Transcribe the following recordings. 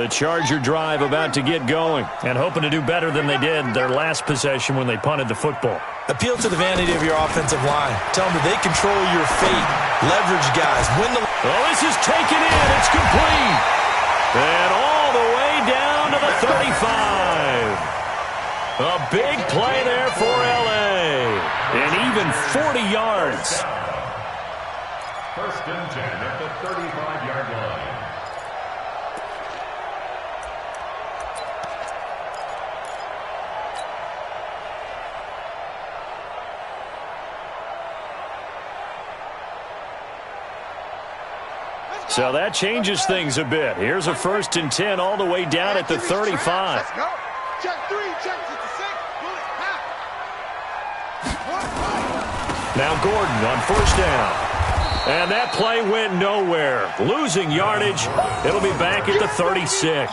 The Charger drive about to get going and hoping to do better than they did their last possession when they punted the football. Appeal to the vanity of your offensive line. Tell them that they control your fate. Leverage guys. Win the... Oh, this is taken in. It's complete. And all the way down to the 35. A big play there for L.A. And even 40 yards. First and 10 at the 35-yard line. So that changes things a bit. Here's a first and 10 all the way down at the 35. Let's go. Check 3, check 66. Now Gordon on first down. And that play went nowhere. Losing yardage. It'll be back at the 36.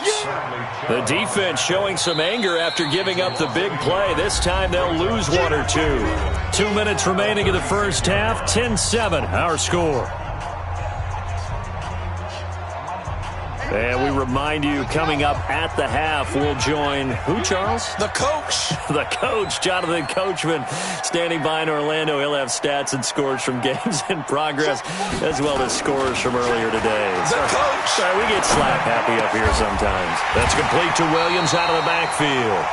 The defense showing some anger after giving up the big play. This time they'll lose one or two. 2 minutes remaining in the first half. 10-7 our score. And we remind you, coming up at the half, we'll join who, Charles? The coach. The coach, Jonathan Coachman, standing by in Orlando. He'll have stats and scores from games in progress, as well as scores from earlier today. The coach. Sorry, we get slap happy up here sometimes. That's complete to Williams out of the backfield.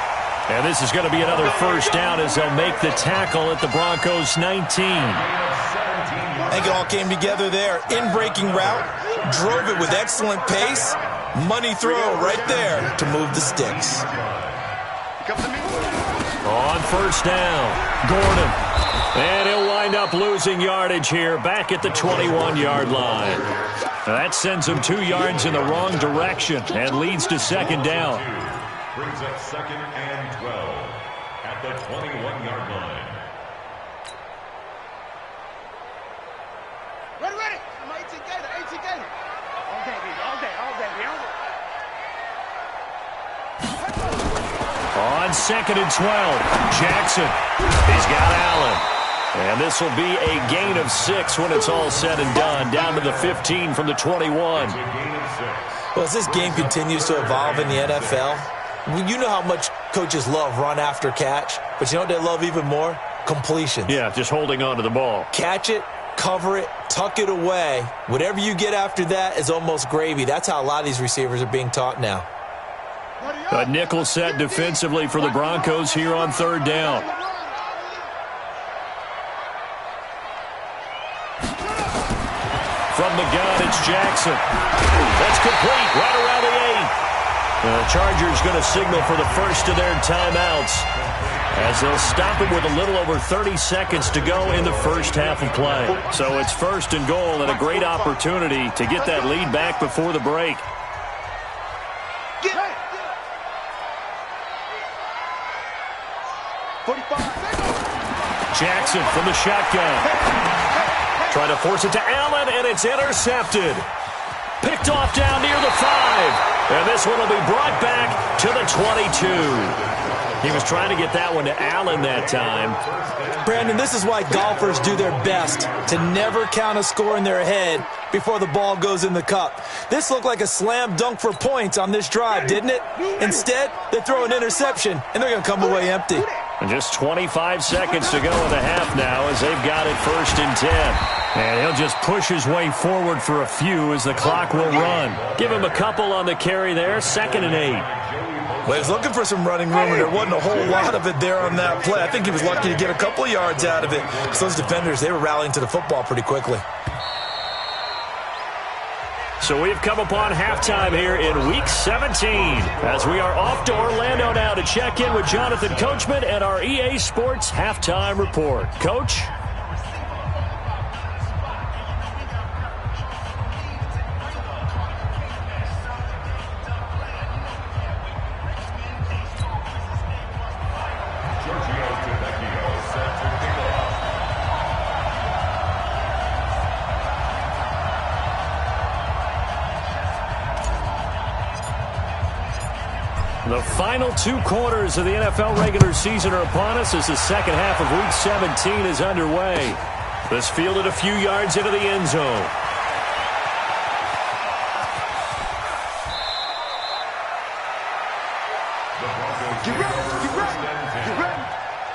And this is going to be another first down as they'll make the tackle at the Broncos 19. I think it all came together there. In-breaking route, drove it with excellent pace. Money throw right there to move the sticks. On first down, Gordon. And he'll wind up losing yardage here back at the 21-yard line. Now that sends him 2 yards in the wrong direction and leads to second down. Brings up second and 12 at the 21-yard line. Ready. I'm 18 gator. All day. On second and 12, Jackson. He's got Allen. And this will be a gain of 6 when it's all said and done. Down to the 15 from the 21. Well, as this game continues to evolve in the NFL, you know how much coaches love run after catch, but you know what they love even more? Completions. Yeah, just holding on to the ball. Catch it, cover it, tuck it away. Whatever you get after that is almost gravy. That's how a lot of these receivers are being taught now. A nickel set defensively for the Broncos here on third down. From the gun, it's Jackson. That's complete, right around the 8. The Chargers going to signal for the first of their timeouts as they'll stop it with a little over 30 seconds to go in the first half of play. So it's first and goal and a great opportunity to get that lead back before the break. Jackson from the shotgun. Trying to force it to Allen, and it's intercepted. Picked off down near the 5. And this one will be brought back to the 22. He was trying to get that one to Allen that time. Brandon, this is why golfers do their best to never count a score in their head before the ball goes in the cup. This looked like a slam dunk for points on this drive, didn't it? Instead, they throw an interception, and they're going to come away empty. And just 25 seconds to go in the half now as they've got it first and 10. And he'll just push his way forward for a few as the clock will run. Give him a couple on the carry there, second and 8. Well, he was looking for some running room, and there wasn't a whole lot of it there on that play. I think he was lucky to get a couple of yards out of it. So those defenders, they were rallying to the football pretty quickly. So we've come upon halftime here in Week 17 as we are off to Orlando now to check in with Jonathan Coachman and our EA Sports Halftime Report. Coach? The final 2 quarters of the NFL regular season are upon us as the second half of Week 17 is underway. This fielded a few yards into the end zone. Get ready. Get ready. Get ready.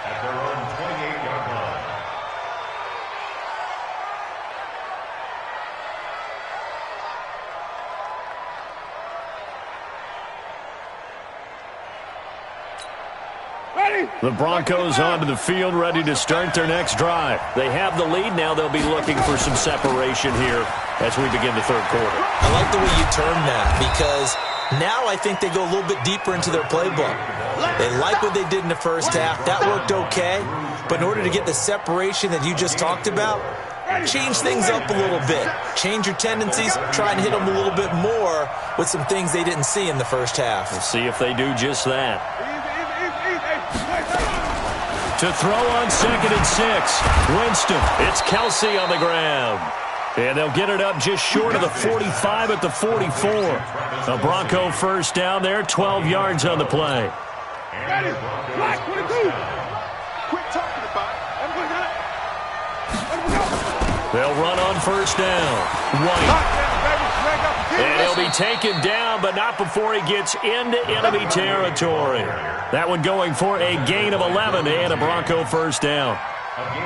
At their own 28-yard line. The Broncos onto the field, ready to start their next drive. They have the lead. Now they'll be looking for some separation here as we begin the third quarter. I like the way you termed that, because now I think they go a little bit deeper into their playbook. They like what they did in the first half. That worked okay. But in order to get the separation that you just talked about, change things up a little bit. Change your tendencies. Try and hit them a little bit more with some things they didn't see in the first half. We'll see if they do just that. To throw on 2nd and 6. Winston. It's Kelsey on the ground. And they'll get it up just short of the 45 at the 44. A Bronco first down there, 12 yards on the play. Ready. Black 22. Quit talking about it. Everybody got it. They'll run on first down. White. And he'll be taken down, but not before he gets into enemy territory. That one going for a gain of 11 and a Bronco first down.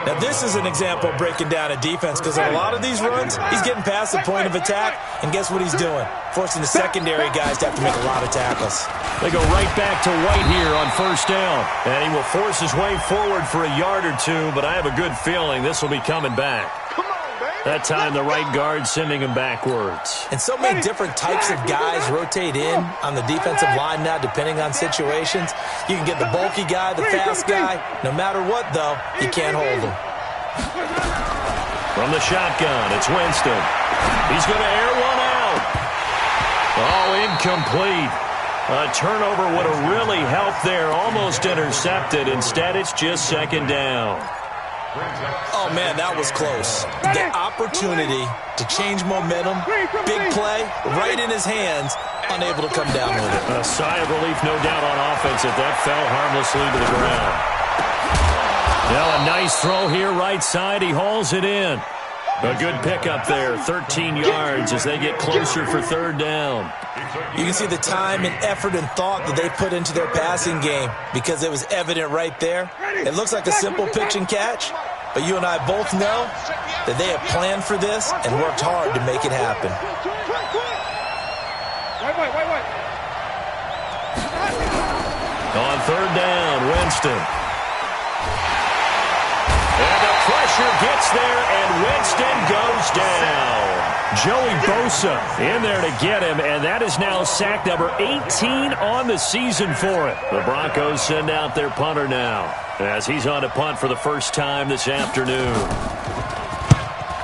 Now, this is an example of breaking down a defense, because a lot of these runs, he's getting past the point of attack, and guess what he's doing? Forcing the secondary guys to have to make a lot of tackles. They go right back to White here on first down. And he will force his way forward for a yard or two, but I have a good feeling this will be coming back. That time, the right guard sending him backwards. And so many different types of guys rotate in on the defensive line now, depending on situations. You can get the bulky guy, the fast guy. No matter what, though, you can't hold him. From the shotgun, it's Winston. He's going to air one out. Oh, incomplete. A turnover would have really helped there. Almost intercepted. Instead, it's just 2nd down. Oh, man, that was close. The opportunity to change momentum, big play, right in his hands, unable to come down with it. A sigh of relief, no doubt, on offense if that fell harmlessly to the ground. Now a nice throw here, right side. He hauls it in. A good pickup there, 13 yards as they get closer for 3rd down. You can see the time and effort and thought that they put into their passing game, because it was evident right there. It looks like a simple pitch and catch, but you and I both know that they have planned for this and worked hard to make it happen. On 3rd down, Winston. And the pressure gets there, and Winston goes down. Joey Bosa in there to get him, and that is now sack number 18 on the season for it. The Broncos send out their punter now, as he's on to punt for the first time this afternoon.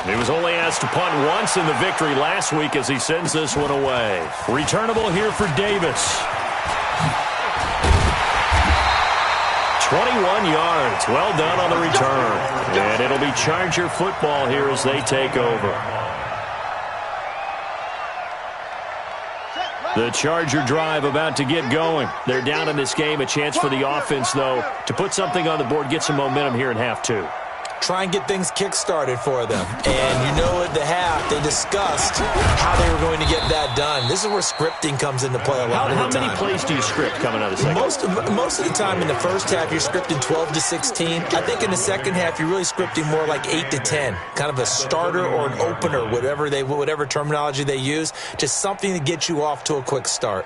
He was only asked to punt once in the victory last week as he sends this one away. Returnable here for Davis. 21 yards. Well done on the return. And it'll be Charger football here as they take over. The Charger drive about to get going. They're down in this game. A chance for the offense, though, to put something on the board, get some momentum here in half 2. Try and get things kick-started for them. And you know at the half, they discussed how they were going to get that done. This is where scripting comes into play a lot of the time. How many plays do you script coming out of the second? Most of the time in the first half, you're scripting 12 to 16. I think in the second half, you're really scripting more like 8 to 10. Kind of a starter or an opener, whatever terminology they use. Just something to get you off to a quick start.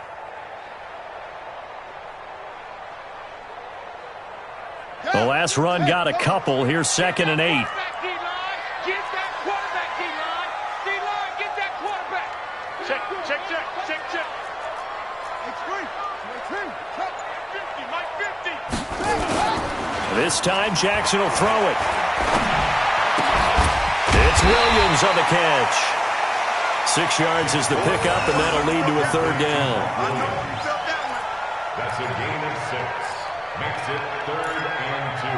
The last run got a couple. Here's 2nd and 8. Get that quarterback, D-line. D-line, get that quarterback. Check. Check. This time, Jackson will throw it. It's Williams on the catch. 6 yards is the pickup, and that'll lead to a 3rd down. That's a gain of 6. Makes it 3rd and 2.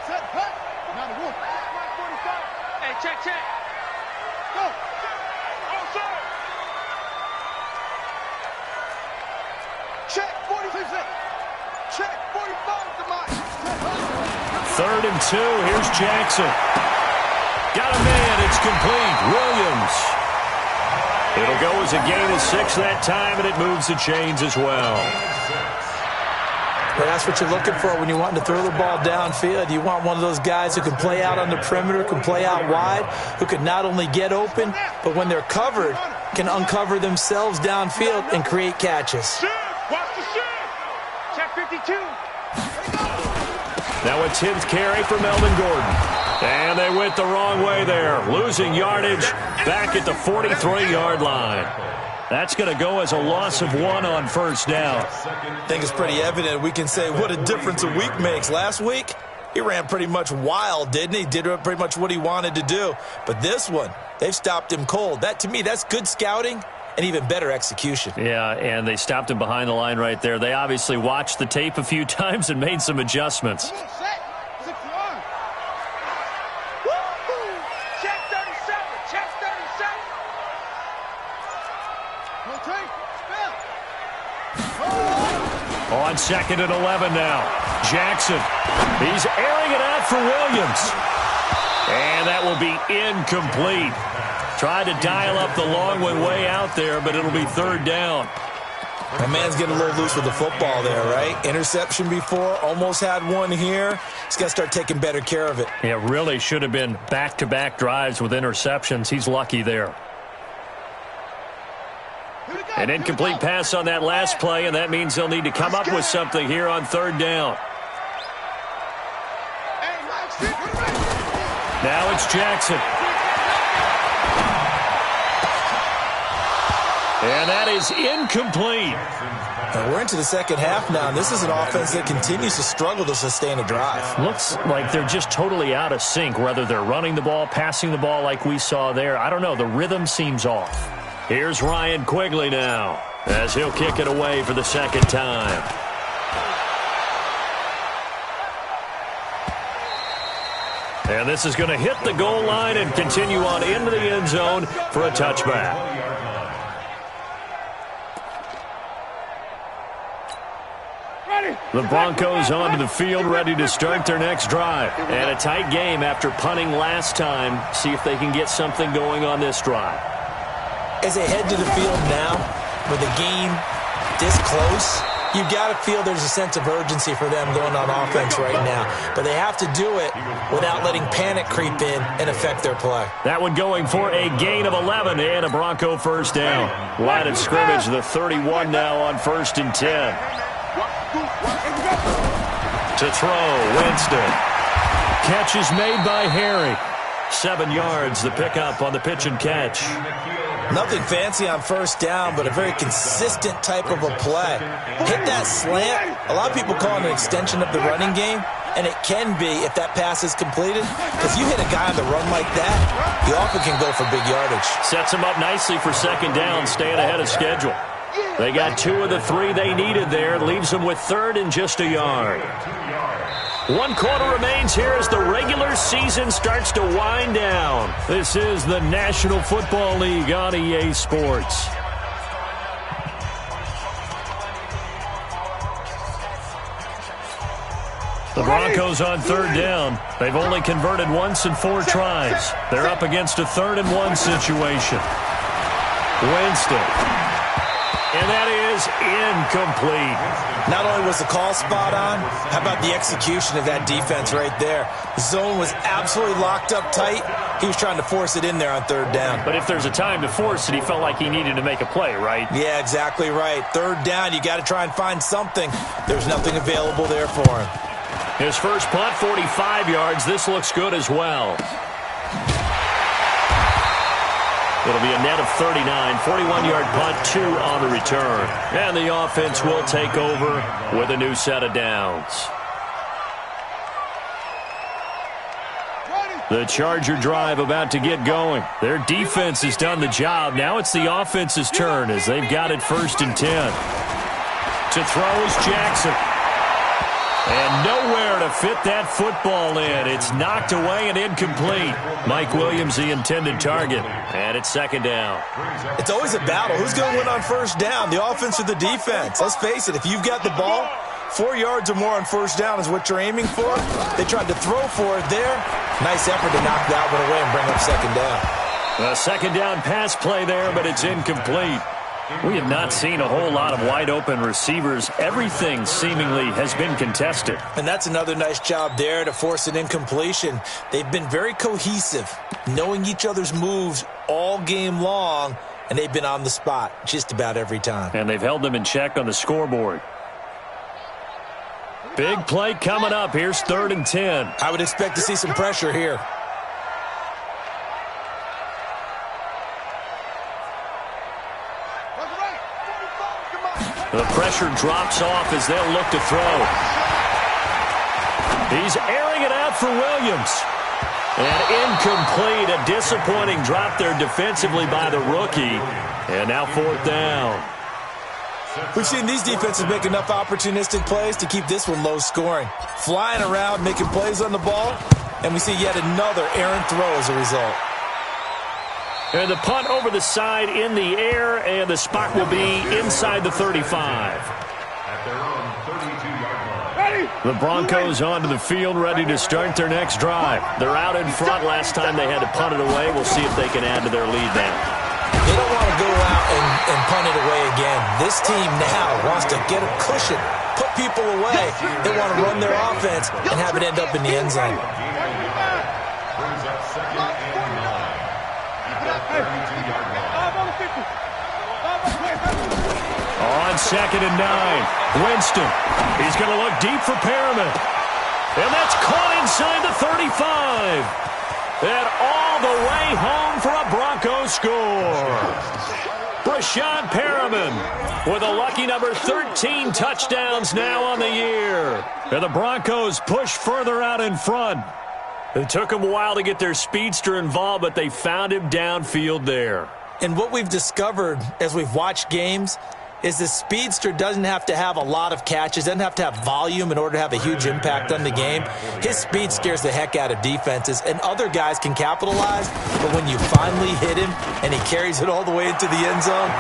Set, cut. Now the wolf. Hey, check. Go. Oh, sir. Check 46. Check 45 to mine. 3rd and 2. Here's Jackson. Got a man. And it's complete. Williams. It'll go as a gain of 6 that time, and it moves the chains as well. Well, that's what you're looking for when you're wanting to throw the ball downfield. You want one of those guys who can play out on the perimeter, can play out wide, who can not only get open, but when they're covered, can uncover themselves downfield and create catches. Watch the shoot. Check 52. Now a 10th carry for Melvin Gordon. And they went the wrong way there, losing yardage back at the 43-yard line. That's going to go as a loss of 1 on first down. I think it's pretty evident. We can say what a difference a week makes. Last week, he ran pretty much wild, didn't he? Did pretty much what he wanted to do. But this one, they've stopped him cold. That, to me, that's good scouting and even better execution. Yeah, and they stopped him behind the line right there. They obviously watched the tape a few times and made some adjustments. On 2nd and 11 now. Jackson. He's airing it out for Williams. And that will be incomplete. Tried to dial up the long one way out there, but it'll be 3rd down. That man's getting a little loose with the football there, right? Interception before, almost had one here. He's got to start taking better care of it. Yeah, really should have been back-to-back drives with interceptions. He's lucky there. An incomplete pass on that last play, and that means they'll need to come up with something here on 3rd down. Now it's Jackson. And that is incomplete. And we're into the second half now, and this is an offense that continues to struggle to sustain a drive. Looks like they're just totally out of sync, whether they're running the ball, passing the ball like we saw there. I don't know. The rhythm seems off. Here's Ryan Quigley now, as he'll kick it away for the 2nd time. And this is going to hit the goal line and continue on into the end zone for a touchback. The Broncos onto the field, ready to start their next drive. And a tight game after punting last time. See if they can get something going on this drive. As they head to the field now, with the game this close, you've got to feel there's a sense of urgency for them going on offense right now. But they have to do it without letting panic creep in and affect their play. That one going for a gain of 11 and a Bronco 1st down. Line of scrimmage, the 31 now on 1st and 10. To throw, Winston. Catch is made by Harry. 7 yards, the pickup on the pitch and catch. Nothing fancy on 1st down, but a very consistent type of a play. Hit that slant. A lot of people call it an extension of the running game, and it can be if that pass is completed, because you hit a guy on the run like that, he often can go for big yardage. Sets him up nicely for 2nd down, staying ahead of schedule. They got 2 of the 3 they needed there. Leaves them with 3rd and just a yard. 1 quarter remains here as the regular season starts to wind down. This is the National Football League on EA Sports. The Broncos on 3rd down. They've only converted once in 4 tries. They're up against a 3rd and 1 situation. Winston. And that is incomplete. Not only was the call spot on, how about the execution of that defense right there? The zone was absolutely locked up tight. He was trying to force it in there on 3rd down. But if there's a time to force it, he felt like he needed to make a play, right? Yeah, exactly right. 3rd down, you got to try and find something. There's nothing available there for him. His first punt, 45 yards. This looks good as well. It'll be a net of 39, 41-yard punt, 2 on the return. And the offense will take over with a new set of downs. The Charger drive about to get going. Their defense has done the job. Now it's the offense's turn as they've got it 1st and 10. To throw is Jackson. And nowhere to fit that football in. It's knocked away and incomplete. Mike Williams, the intended target. And it's 2nd down. It's always a battle. Who's going to win on 1st down, the offense or the defense? Let's face it, if you've got the ball, 4 yards or more on first down is what you're aiming for. They tried to throw for it there. Nice effort to knock that one away and bring up second down. A second down pass play there, but it's incomplete. We have not seen a whole lot of wide-open receivers. Everything seemingly has been contested. And that's another nice job there to force an incompletion. They've been very cohesive, knowing each other's moves all game long, and they've been on the spot just about every time. And they've held them in check on the scoreboard. Big play coming up. Here's 3rd and 10. I would expect to see some pressure here. The pressure drops off as they'll look to throw. He's airing it out for Williams. And incomplete. A disappointing drop there defensively by the rookie. And now 4th down. We've seen these defenses make enough opportunistic plays to keep this one low scoring. Flying around, making plays on the ball, and we see yet another errant throw as a result. And the punt over the side in the air, and the spot will be inside the 35. At their own 32-yard line. The Broncos onto the field, ready to start their next drive. They're out in front. Last time they had to punt it away. We'll see if they can add to their lead now. They don't want to go out and punt it away again. This team now wants to get a cushion, put people away. They want to run their offense and have it end up in the end zone. Brings up 2nd and 9 at the 32-yard line. On 2nd and 9, Winston. He's going to look deep for Perriman. And that's caught inside the 35. And all the way home for a Broncos score. Brashad Perriman with a lucky number 13 touchdowns now on the year. And the Broncos push further out in front. It took them a while to get their speedster involved, but they found him downfield there. And what we've discovered as we've watched games is the speedster doesn't have to have a lot of catches, doesn't have to have volume in order to have a huge impact on the game. His speed scares the heck out of defenses, and other guys can capitalize, but when you finally hit him and he carries it all the way into the end zone,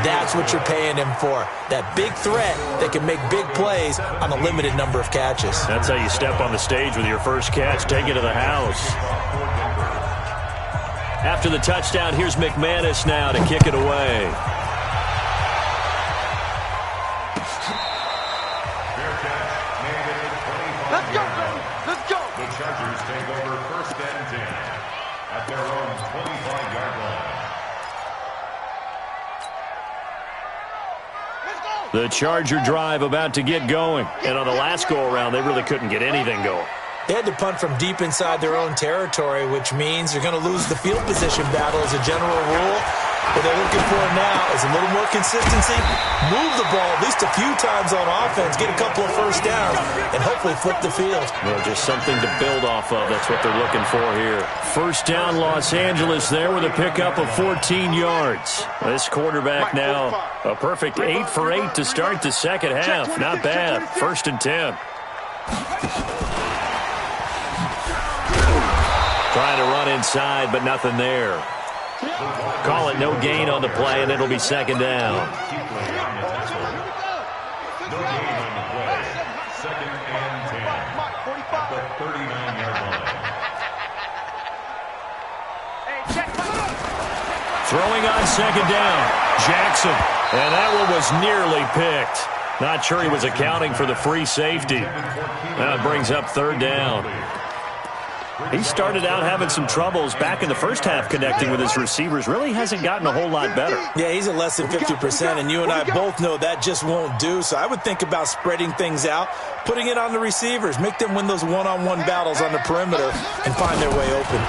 that's what you're paying him for. That big threat that can make big plays on a limited number of catches. That's how you step on the stage with your first catch, take it to the house. After the touchdown, here's McManus now to kick it away. Let's go, let's go. The Chargers take over 1st and 10 at their own 25-yard line. The Charger drive about to get going. And on the last go-around, they really couldn't get anything going. They had to punt from deep inside their own territory, which means they're going to lose the field position battle as a general rule. What they're looking for now is a little more consistency, move the ball at least a few times on offense, get a couple of first downs, and hopefully flip the field. Well, just something to build off of. That's what they're looking for here. First down, Los Angeles there with a pickup of 14 yards. This quarterback now a perfect 8 for 8 to start the second half. Not bad. 1st and 10. Trying to run inside, but nothing there. Call it no gain on the play, and it'll be 2nd down. No gain on the play. 2nd and 10 at the 39-yard line. Throwing on 2nd down, Jackson. And that one was nearly picked. Not sure he was accounting for the free safety. That brings up 3rd down. He started out having some troubles back in the first half connecting with his receivers. Really hasn't gotten a whole lot better. Yeah, he's at less than 50%, and you and I both know that just won't do. So I would think about spreading things out, putting it on the receivers, make them win those one-on-one battles on the perimeter, and find their way open.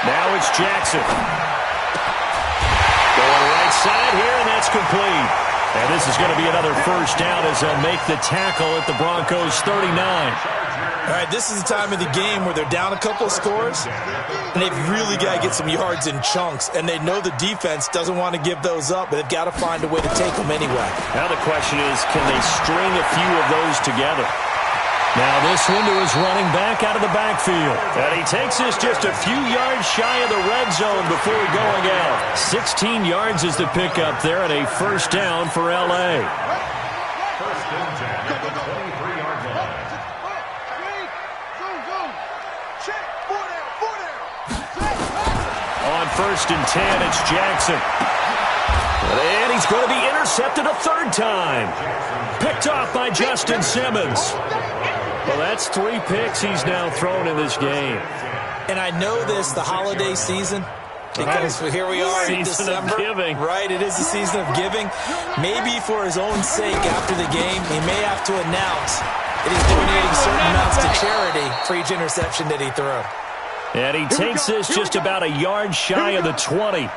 Now it's Jackson. Going right side here, and that's complete. And this is going to be another first down as they'll make the tackle at the Broncos' 39. All right, this is the time of the game where they're down a couple of scores, and they've really got to get some yards in chunks, and they know the defense doesn't want to give those up, but they've got to find a way to take them anyway. Now the question is, can they string a few of those together? Now this one to his running back out of the backfield. And he takes this just a few yards shy of the red zone before going out. 16 yards is the pickup there, and a first down for L.A. 1st and 10. 1st and 10. It's Jackson. And he's going to be intercepted a 3rd time. Picked off by Justin Simmons. Well, that's 3 picks he's now thrown in this game. And I know this, the holiday season, because here we are in December. Season of giving. Right, it is the season of giving. Maybe for his own sake after the game, he may have to announce that he's donating certain amounts to charity for each interception that he threw. And he takes this just about a yard shy of the 20.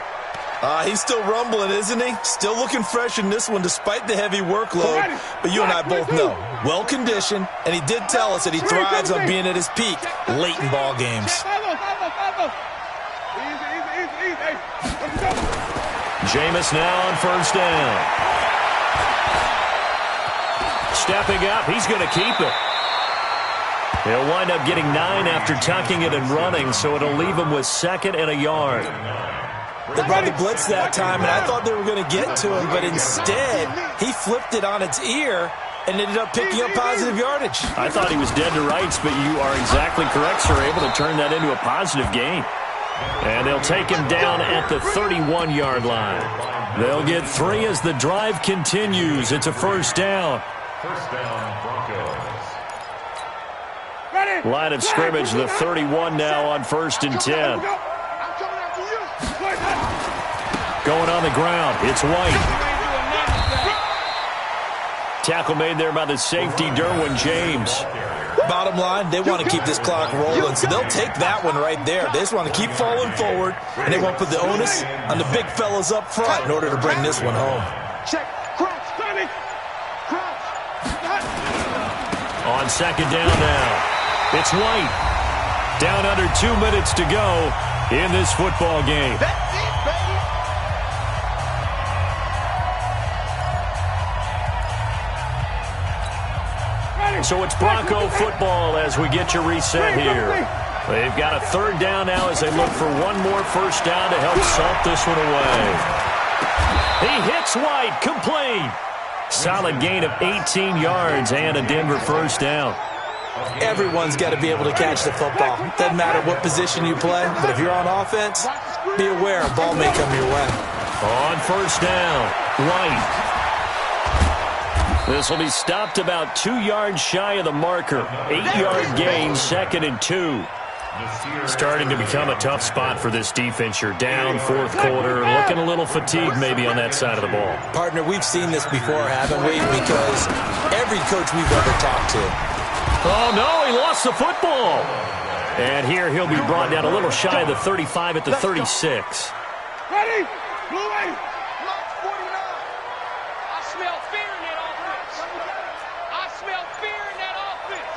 He's still rumbling, isn't he? Still looking fresh in this one despite the heavy workload. But you and I both know, well-conditioned, and he did tell us that he thrives on being at his peak late in ball games. Jameis now on 1st down. Stepping up, he's going to keep it. He'll wind up getting 9 after tucking it and running, so it'll leave him with 2nd and a yard. They brought the blitz that time, and I thought they were going to get to him, but instead, he flipped it on its ear and ended up picking up positive yardage. I thought he was dead to rights, but you are exactly correct, sir, able to turn that into a positive gain. And they'll take him down at the 31-yard line. They'll get 3 as the drive continues. It's a 1st down. 1st down, Broncos. Line of scrimmage, the 31 now on 1st and 10. Going on the ground, it's White. Tackle made there by the safety, Derwin James. Bottom line, they want to keep this clock rolling, so they'll take that one right there. They just want to keep falling forward, and they won't put the onus on the big fellas up front in order to bring this one home. Check. Crouch. Crouch. On 2nd down now, it's White. Down under 2 minutes to go in this football game. So it's Bronco football as we get you reset here. They've got a 3rd down now as they look for one more 1st down to help salt this one away. He hits White, complete. Solid gain of 18 yards and a Denver 1st down. Everyone's got to be able to catch the football. Doesn't matter what position you play, but if you're on offense, be aware a ball may come your way. On 1st down, White. This will be stopped about 2 yards shy of the marker. 8-yard gain, 2nd and 2. Starting to become a tough spot for this defense. You're down 4th quarter, looking a little fatigued maybe on that side of the ball. Partner, we've seen this before, haven't we? Because every coach we've ever talked to. Oh, no, he lost the football. And here he'll be brought down a little shy of the 35 at the 36. Ready? Blue way. Block 49. I smell fear in that offense. I smell fear in that offense.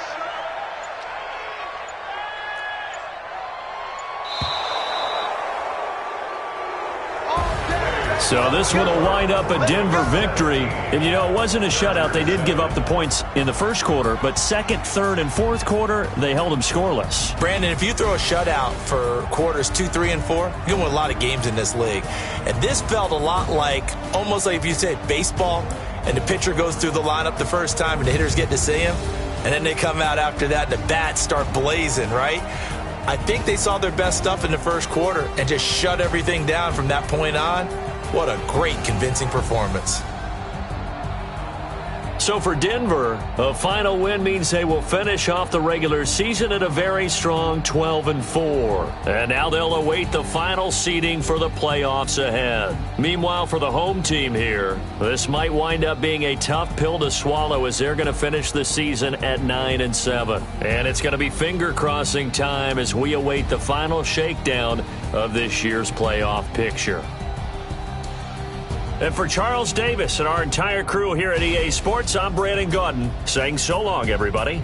So this one will wind up a Denver victory. And, you know, it wasn't a shutout. They did give up the points in the 1st quarter, but 2nd, 3rd, and 4th quarter, they held them scoreless. Brandon, if you throw a shutout for quarters 2, 3, and 4, you're going to win a lot of games in this league. And this felt a lot like, almost like if you said baseball, and the pitcher goes through the lineup the first time and the hitters get to see him, and then they come out after that and the bats start blazing, right? I think they saw their best stuff in the 1st quarter and just shut everything down from that point on. What a great, convincing performance. So for Denver, a final win means they will finish off the regular season at a very strong 12-4. And now they'll await the final seeding for the playoffs ahead. Meanwhile, for the home team here, this might wind up being a tough pill to swallow as they're going to finish the season at 9-7. And it's going to be finger-crossing time as we await the final shakedown of this year's playoff picture. And for Charles Davis and our entire crew here at EA Sports, I'm Brandon Gaudin saying so long, everybody.